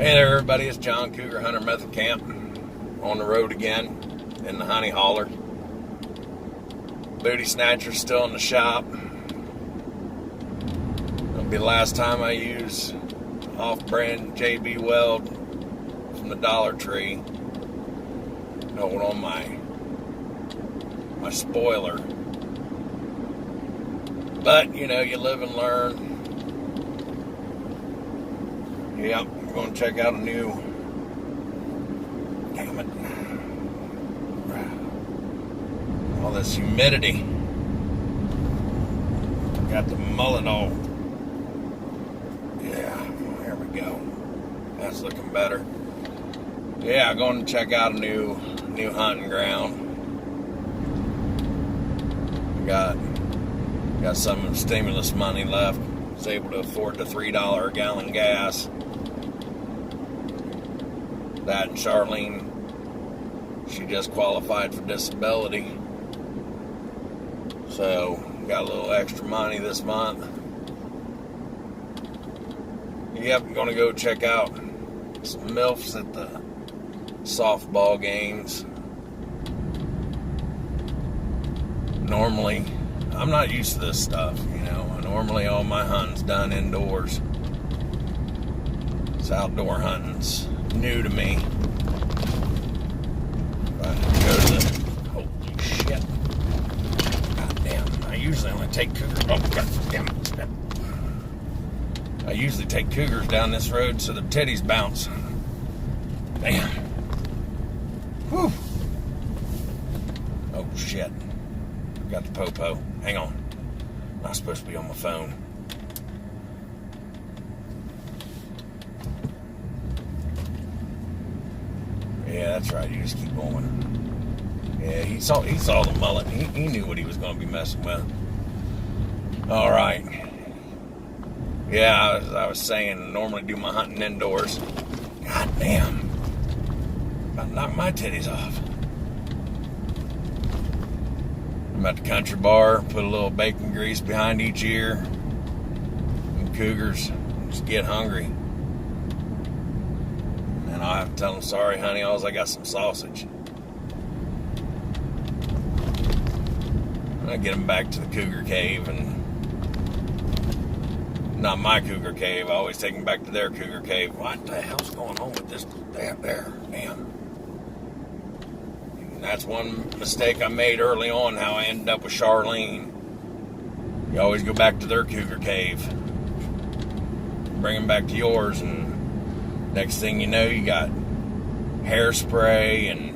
Hey there, everybody. It's John, Cougar Hunter Method Camp, on the road again in the honey holler. Booty snatcher's still in the shop. It'll be the last time I use off-brand JB Weld from the Dollar Tree. Hold on my spoiler. But, you know, you live and learn. Yep, I'm going to check out a new, damn it, all this humidity. Got the mullet all, yeah, there we go. That's looking better. Yeah, I'm going to check out a new hunting ground. Got some stimulus money left. Was able to afford the $3 a gallon gas. That and Charlene, she just qualified for disability. So, got a little extra money this month. Yep, I'm gonna go check out some MILFs at the softball games. Normally, I'm not used to this stuff, you know. Normally all my hunting's done indoors. This outdoor hunting's new to me. Holy shit. God damn. I usually only take cougars. Oh, god damn it. I usually take cougars down this road so the titties bounce. Damn. Whew. Oh shit. Got the popo. Hang on. I'm not supposed to be on my phone. Yeah, that's right. You just keep going. Yeah, he saw the mullet. He knew what he was going to be messing with. All right. Yeah, I was saying, normally do my hunting indoors. God damn. About to knock my titties off. I'm at the country bar, put a little bacon grease behind each ear. And cougars just get hungry. And I have to tell them, sorry, honey, I got some sausage. And I get them back to the cougar cave, and not my cougar cave. I always take them back to their cougar cave. What the hell's going on with this? There, damn. That's one mistake I made early on, how I ended up with Charlene. You always go back to their cougar cave. Bring them back to yours, and next thing you know, you got hairspray and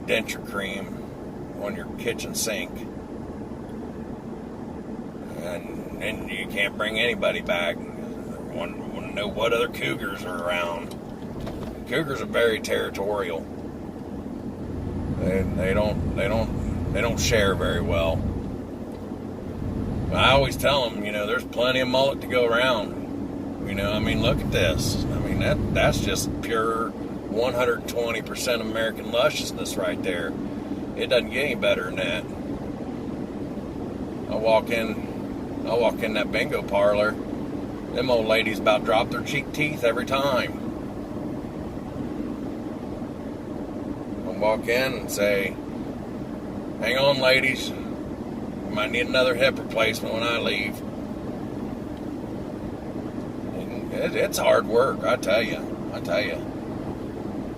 denture cream on your kitchen sink. And you can't bring anybody back. Want to know what other cougars are around. Cougars are very territorial. They don't share very well. But I always tell them, you know, there's plenty of mullet to go around. You know, I mean, look at this. I mean, that's just pure 120% American lusciousness right there. It doesn't get any better than that. I walk in that bingo parlor. Them old ladies about drop their cheek teeth every time. Walk in and say, hang on, ladies, you might need another hip replacement when I leave. And it's hard work, I tell you.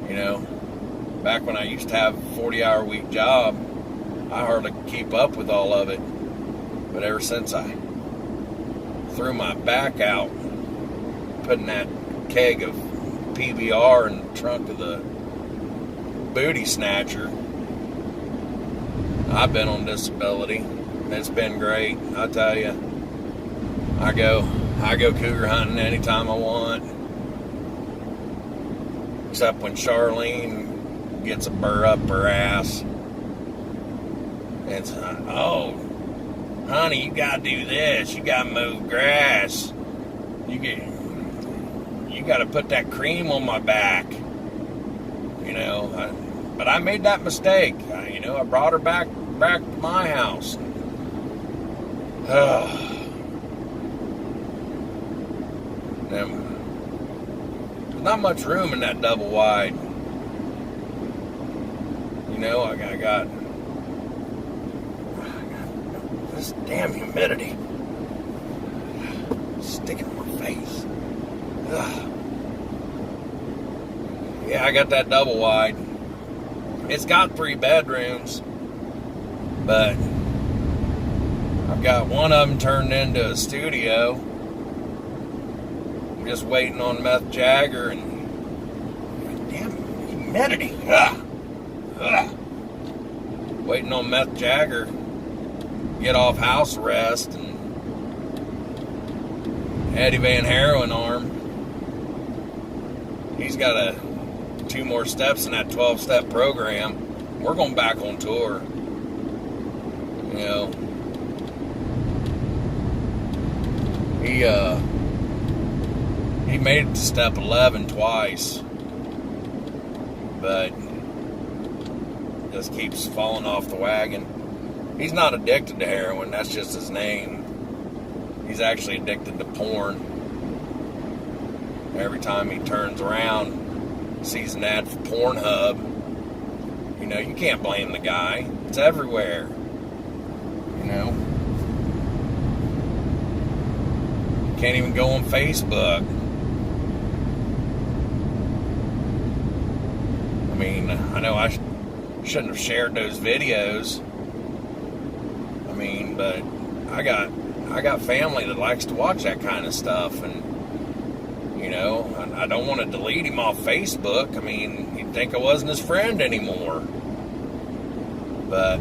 You know, back when I used to have a 40-hour week job, I hardly keep up with all of it. But ever since I threw my back out, putting that keg of PBR in the trunk of the booty snatcher, I've been on disability. It's been great, I tell you. I go cougar hunting anytime I want, except when Charlene gets a burr up her ass. It's oh, honey, you gotta do this. You gotta move grass. You gotta put that cream on my back. You know, but I made that mistake. You know, I brought her back to my house. Them not much room in that double wide. You know, I got this damn humidity sticking in my face. Ugh. Yeah, I got that double wide. It's got 3 bedrooms, but I've got one of them turned into a studio. I'm just waiting on Meth Jagger and damn humidity. Ugh. Ugh. Waiting on Meth Jagger get off house arrest, and Eddie Van Haren arm. He's got 2 more steps in that 12-step program. We're going back on tour. You know, he made it to step 11 twice, but just keeps falling off the wagon. He's not addicted to heroin, that's just his name. He's actually addicted to porn. Every time he turns around, sees an ad for Pornhub. You know, you can't blame the guy. It's everywhere. You know? You can't even go on Facebook. I mean, I know I shouldn't have shared those videos. I mean, but I got family that likes to watch that kind of stuff, and you know, I don't want to delete him off Facebook. I mean, you'd think I wasn't his friend anymore. But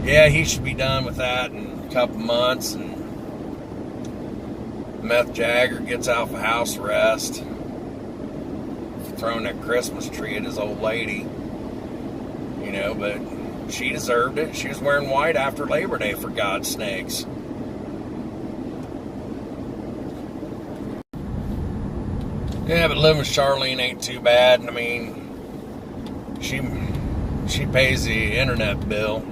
yeah, he should be done with that in a couple months, and Meth Jagger gets out for house arrest for throwing that Christmas tree at his old lady. You know, but she deserved it. She was wearing white after Labor Day, for God's sakes. Yeah, but living with Charlene ain't too bad. I mean, she pays the internet bill.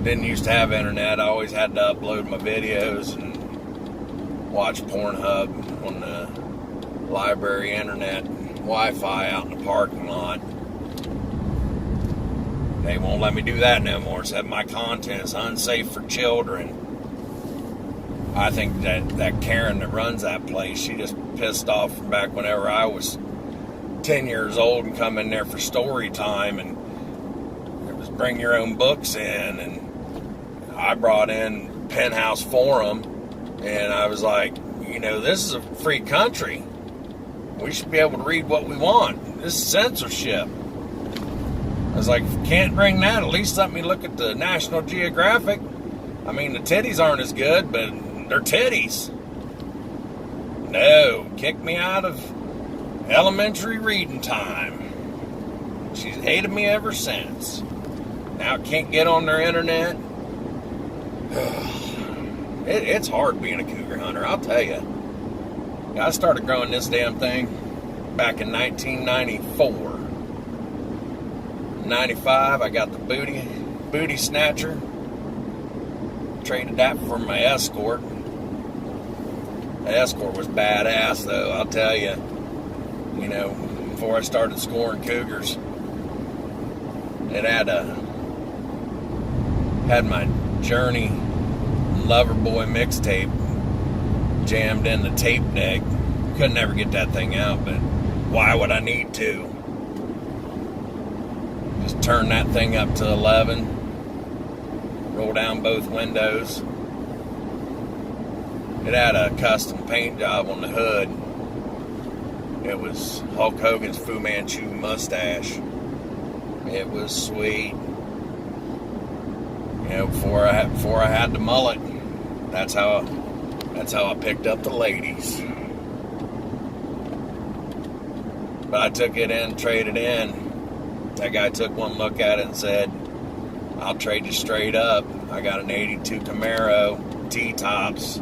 Didn't used to have internet. I always had to upload my videos and watch Pornhub on the library internet Wi-Fi out in the parking lot. They won't let me do that no more. Said my content is unsafe for children. I think that Karen that runs that place, she just pissed off from back whenever I was 10 years old and come in there for story time, and it was bring your own books in, and I brought in Penthouse Forum, and I was like, you know, this is a free country. We should be able to read what we want. This is censorship. I was like, if you can't bring that, at least let me look at the National Geographic. I mean, the titties aren't as good, but they're titties. No, kicked me out of elementary reading time. She's hated me ever since. Now I can't get on their internet. It's hard being a cougar hunter, I'll tell you. I started growing this damn thing back in 1994. 95, I got the booty snatcher. Traded that for my Escort. The Escort was badass, though, I'll tell you. You know, before I started scoring cougars, it had my Journey Loverboy mixtape jammed in the tape deck. Couldn't ever get that thing out, but why would I need to? Just turn that thing up to 11, roll down both windows. It had a custom paint job on the hood. It was Hulk Hogan's Fu Manchu mustache. It was sweet. You know, before I had the mullet, that's how I picked up the ladies. But I took it in, traded in. That guy took one look at it and said, I'll trade you straight up. I got an 82 Camaro, T-tops.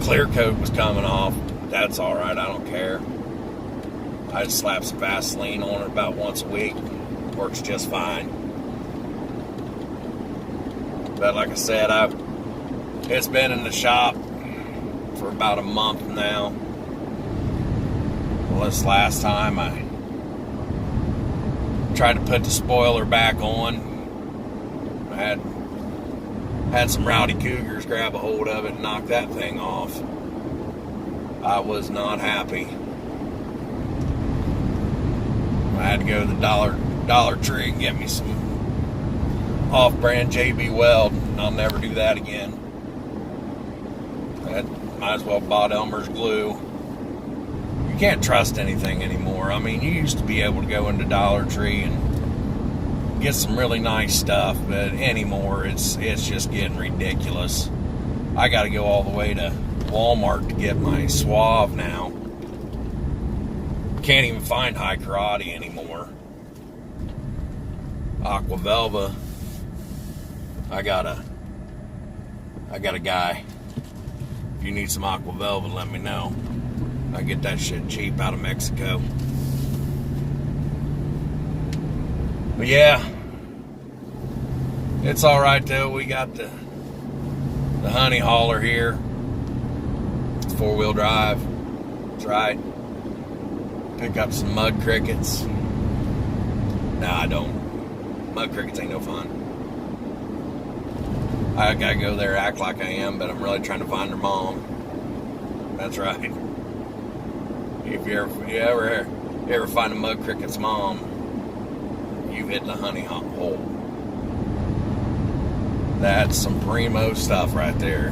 Clear coat was coming off. That's all right, I don't care. I just slap some Vaseline on it about once a week. Works just fine. But like I said, It's been in the shop for about a month now. Well, this last time I tried to put the spoiler back on. I had some rowdy cougars grab a hold of it and knock that thing off. I was not happy. I had to go to the Dollar Tree and get me some off-brand JB Weld. I'll never do that again. I might as well bought Elmer's glue. You can't trust anything anymore. I mean, you used to be able to go into Dollar Tree and get some really nice stuff, but anymore it's just getting ridiculous. I got to go all the way to Walmart to get my Suave now. Can't even find High Karate anymore. Aqua Velva. I got a guy. If you need some Aqua Velva, let me know. I get that shit cheap out of Mexico. But yeah, it's all right though. We got the honey hauler here. It's 4-wheel drive. That's right. Pick up some mud crickets. No, I don't. Mud crickets ain't no fun. I gotta go there, act like I am, but I'm really trying to find her mom. That's right. If you ever find a mud cricket's mom, you hit the honey hole. That's some primo stuff right there.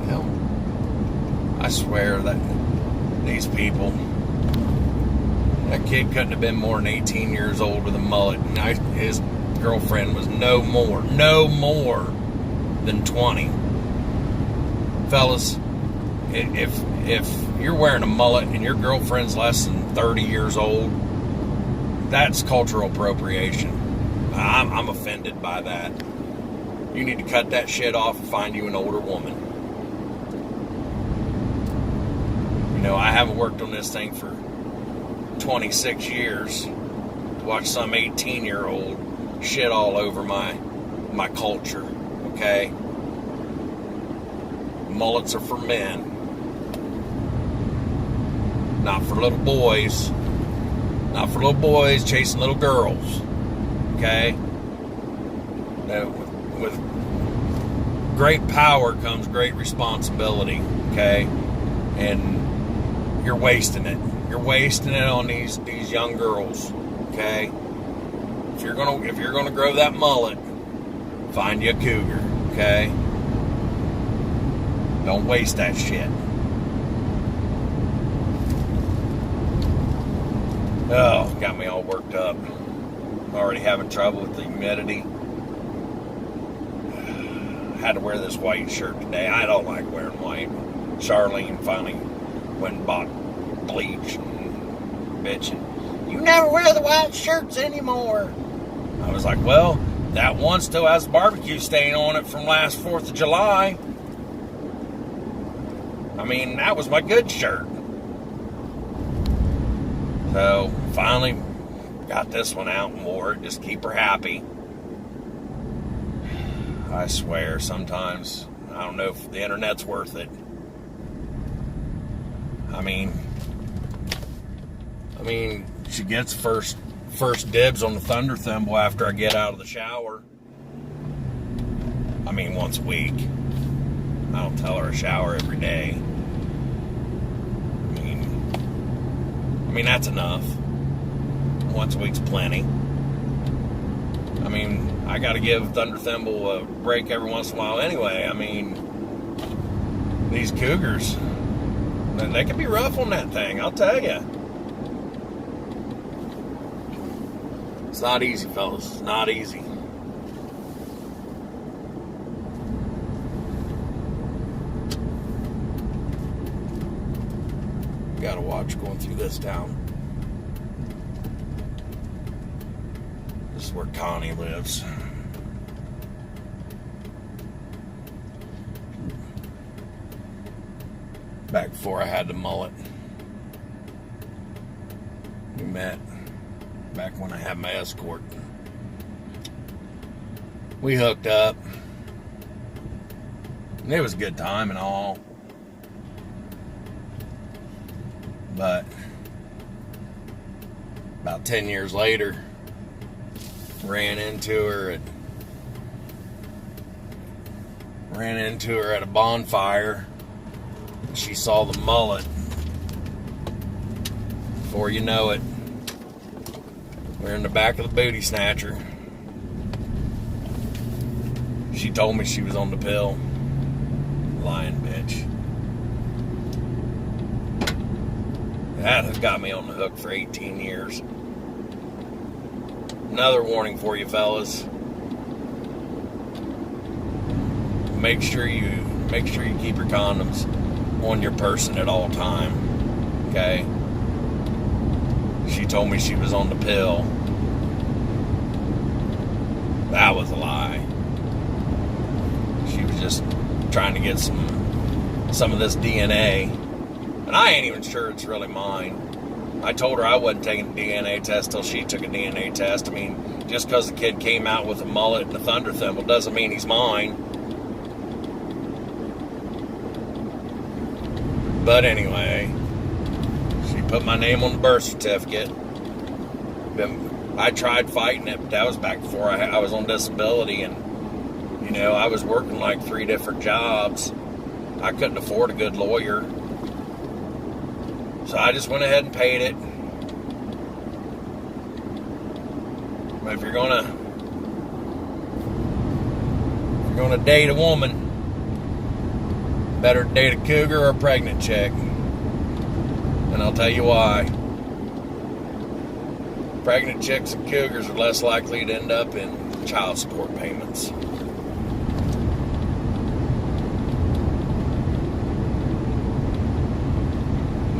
Hell, I swear that these people, that kid couldn't have been more than 18 years old with a mullet, and his girlfriend was no more than 20. Fellas, if you're wearing a mullet and your girlfriend's less than 30 years old, that's cultural appropriation. I'm offended by that. You need to cut that shit off and find you an older woman. You know, I haven't worked on this thing for 26 years to watch some 18-year-old shit all over my culture, okay? Mullets are for men, not for little boys. Not for little boys chasing little girls, okay? With great power comes great responsibility, okay? And you're wasting it. You're wasting it on these young girls, okay? If you're gonna grow that mullet, find you a cougar, okay? Don't waste that shit. Oh, got me all worked up. Already having trouble with the humidity. Had to wear this white shirt today. I don't like wearing white. Charlene finally went and bought bleach and bitching. You never wear the white shirts anymore. I was like, well, that one still has a barbecue stain on it from last 4th of July. I mean, that was my good shirt. So, finally got this one out and wore it. Just keep her happy. I swear, sometimes, I don't know if the internet's worth it. I mean, she gets first dibs on the thunder thimble after I get out of the shower. I mean, once a week. I don't tell her to shower every day. I mean, that's enough. Once a week's plenty. I mean, I got to give Thunder Thimble a break every once in a while anyway. I mean, these cougars, they can be rough on that thing, I'll tell you. It's not easy, fellas. It's not easy. Gotta watch going through this town. This is where Connie lives. Back before I had the mullet. We met back when I had my escort. We hooked up. And it was a good time and all. But about 10 years later, ran into her at a bonfire. She saw the mullet. Before you know it, we're in the back of the booty snatcher. She told me she was on the pill. Lying bitch. That has got me on the hook for 18 years. Another warning for you fellas. Make sure you keep your condoms on your person at all time. Okay? She told me she was on the pill. That was a lie. She was just trying to get some of this DNA. And I ain't even sure it's really mine. I told her I wasn't taking a DNA test till she took a DNA test. I mean, just because the kid came out with a mullet and a thunder thimble doesn't mean he's mine. But anyway, she put my name on the birth certificate. I tried fighting it, but that was back before I was on disability, and you know, I was working like 3 different jobs. I couldn't afford a good lawyer. So I just went ahead and paid it. But if you're gonna date a woman, better date a cougar or a pregnant chick. And I'll tell you why. Pregnant chicks and cougars are less likely to end up in child support payments.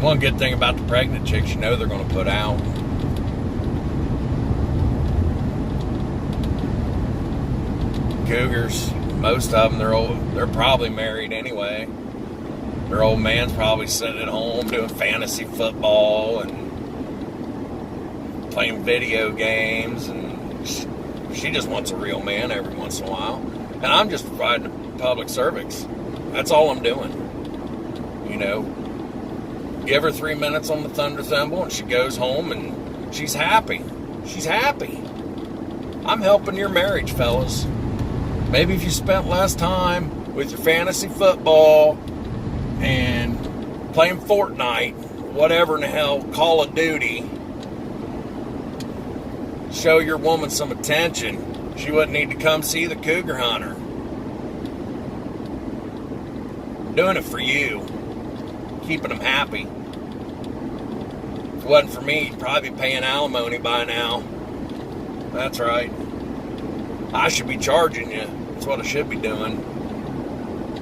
One good thing about the pregnant chicks, you know they're going to put out. Cougars, most of them, they're probably married anyway. Their old man's probably sitting at home doing fantasy football and playing video games, and she just wants a real man every once in a while. And I'm just providing a public service. That's all I'm doing. You know, give her 3 minutes on the thunder thimble and she goes home and she's happy. She's happy. I'm helping your marriage, fellas. Maybe if you spent less time with your fantasy football and playing Fortnite, whatever in the hell, Call of Duty, show your woman some attention, she wouldn't need to come see the cougar hunter. I'm doing it for you. Keeping them happy. If it wasn't for me, you'd probably be paying alimony by now. That's right. I should be charging you. That's what I should be doing.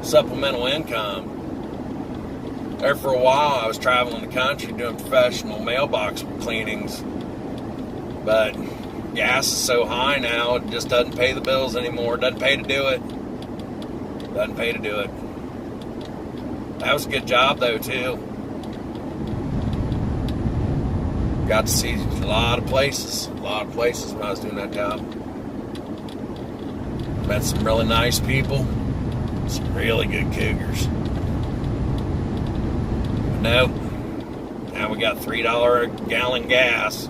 Supplemental income. There for a while, I was traveling the country doing professional mailbox cleanings. But gas is so high now, it just doesn't pay the bills anymore. It doesn't pay to do it. Doesn't pay to do it. That was a good job, though, too. Got to see a lot of places. A lot of places when I was doing that job. Met some really nice people. Some really good cougars. But no. Now we got $3 a gallon gas.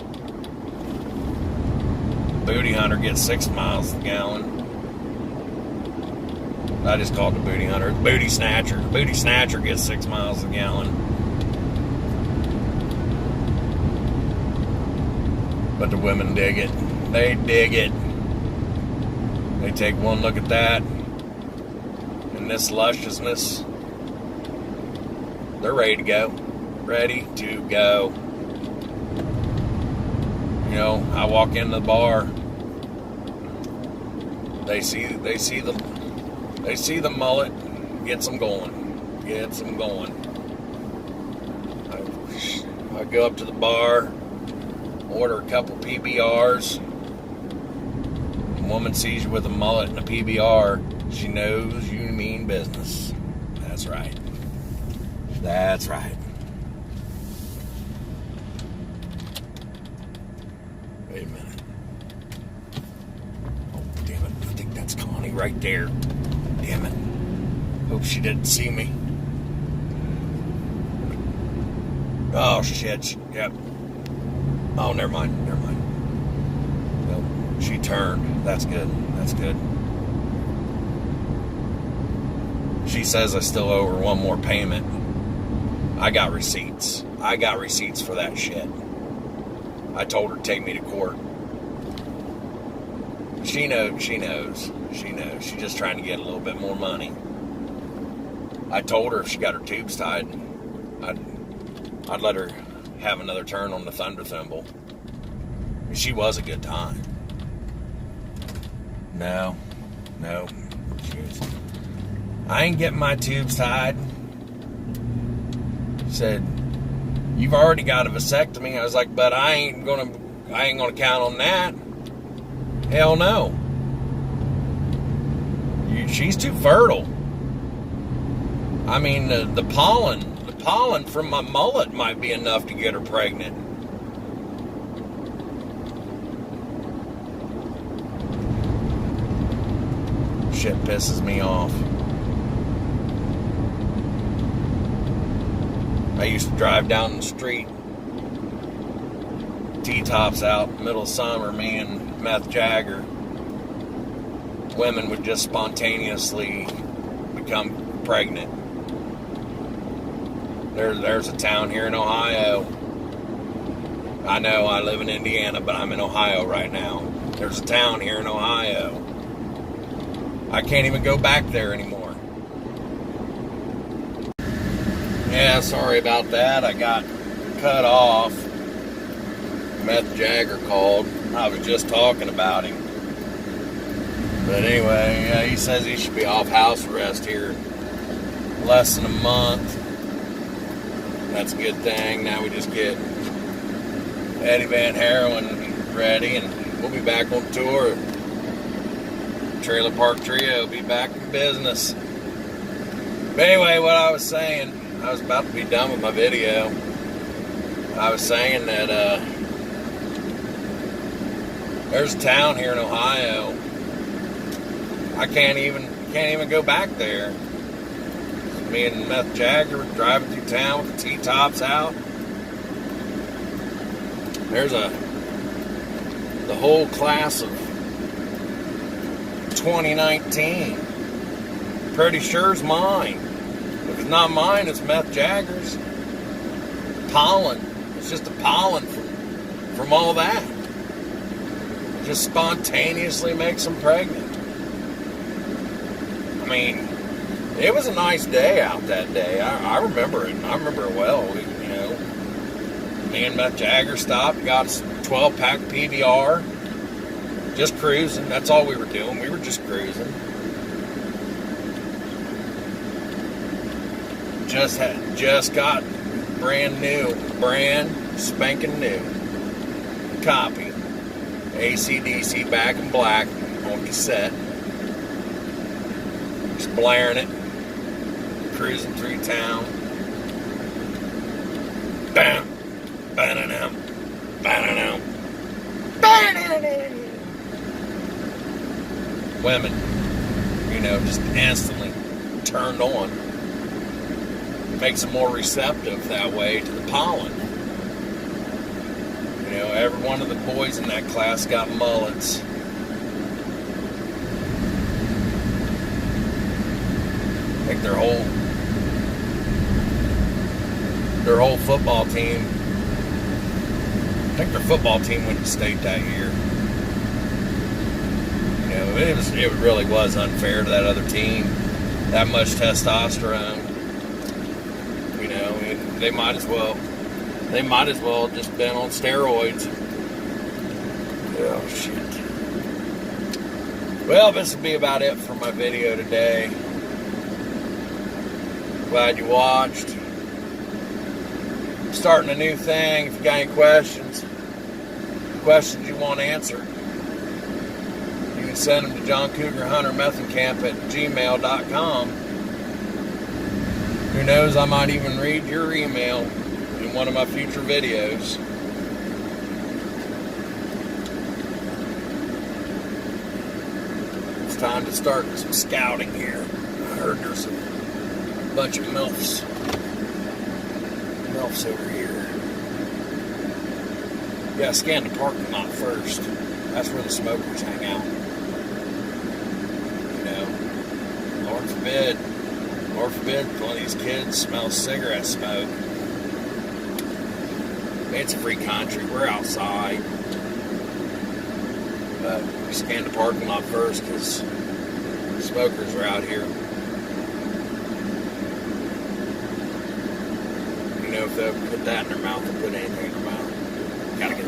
Booty hunter gets 6 miles a gallon. I just called the booty hunter. Booty snatcher. The booty snatcher gets 6 miles a gallon. But the women dig it. They dig it. They take one look at that. And this lusciousness. They're ready to go. Ready to go. You know, I walk into the bar. They see the mullet, gets them going. Gets them going. I go up to the bar, order a couple PBRs. A woman sees you with a mullet and a PBR, she knows you mean business. That's right. That's right. Wait a minute. Oh, damn it. I think that's Connie right there. Damn it. Hope she didn't see me. Oh, shit. Yep. Oh, never mind. Nope. She turned. That's good. She says I still owe her one more payment. I got receipts. For that shit. I told her to take me to court. She knows. She's just trying to get a little bit more money. I told her if she got her tubes tied, I'd let her have another turn on the thunder thimble. She was a good time. No. I ain't getting my tubes tied. She said, you've already got a vasectomy. I was like, but I ain't gonna count on that. Hell no. She's too fertile. I mean, the pollen from my mullet might be enough to get her pregnant. Shit pisses me off. I used to drive down the street, T-tops out, middle of summer, me and Meth Jagger. Women would just spontaneously become pregnant. There's a town here in Ohio. I know I live in Indiana, but I'm in Ohio right now. There's a town here in Ohio. I can't even go back there anymore. Yeah, sorry about that. I got cut off. Meth Jagger called. I was just talking about him. But anyway, yeah, he says he should be off house arrest here less than a month. That's a good thing. Now we just get Eddie Van Haren ready, and we'll be back on tour. Trailer Park Trio will be back in business. But anyway, what I was saying, I was about to be done with my video. I was saying that there's a town here in Ohio. I can't even go back there. Me and Meth Jagger were driving through town with the T-tops out. There's the whole class of 2019. Pretty sure it's mine. If it's not mine, it's Meth Jagger's. Pollen. It's just the pollen from all that. Just spontaneously makes them pregnant. I mean, it was a nice day out that day. I remember it. I remember it well. Me and Meth Jagger stopped, got a 12-pack PBR. Just cruising. That's all we were doing. We were just cruising. Just got brand spanking new copy. AC/DC Back in Black on cassette. Just blaring it. Cruising through town. Bam! Ba-da-dum! Ba-da-dum! Ba-da-dum! Women, just instantly turned on. Makes them more receptive that way to the pollen. Every one of the boys in that class got mullets. I think their whole football team. I think their football team went to state that year. It really was unfair to that other team. That much testosterone. They might as well just been on steroids. Oh shit. Well, this will be about it for my video today. Glad you watched. I'm starting a new thing. If you got any questions you want answered, you can send them to johncougarhuntermethancamp@gmail.com. Who knows, I might even read your email in one of my future videos. time to start some scouting here. I heard there's a bunch of MILFs over here. Yeah, scan the parking lot first. That's where the smokers hang out. You know, Lord forbid one of these kids smells cigarette smoke. It's a free country. We're outside. But we scan the parking lot first because smokers are out here. You know, if they'll put that in their mouth, they'll put anything in their mouth. Gotta get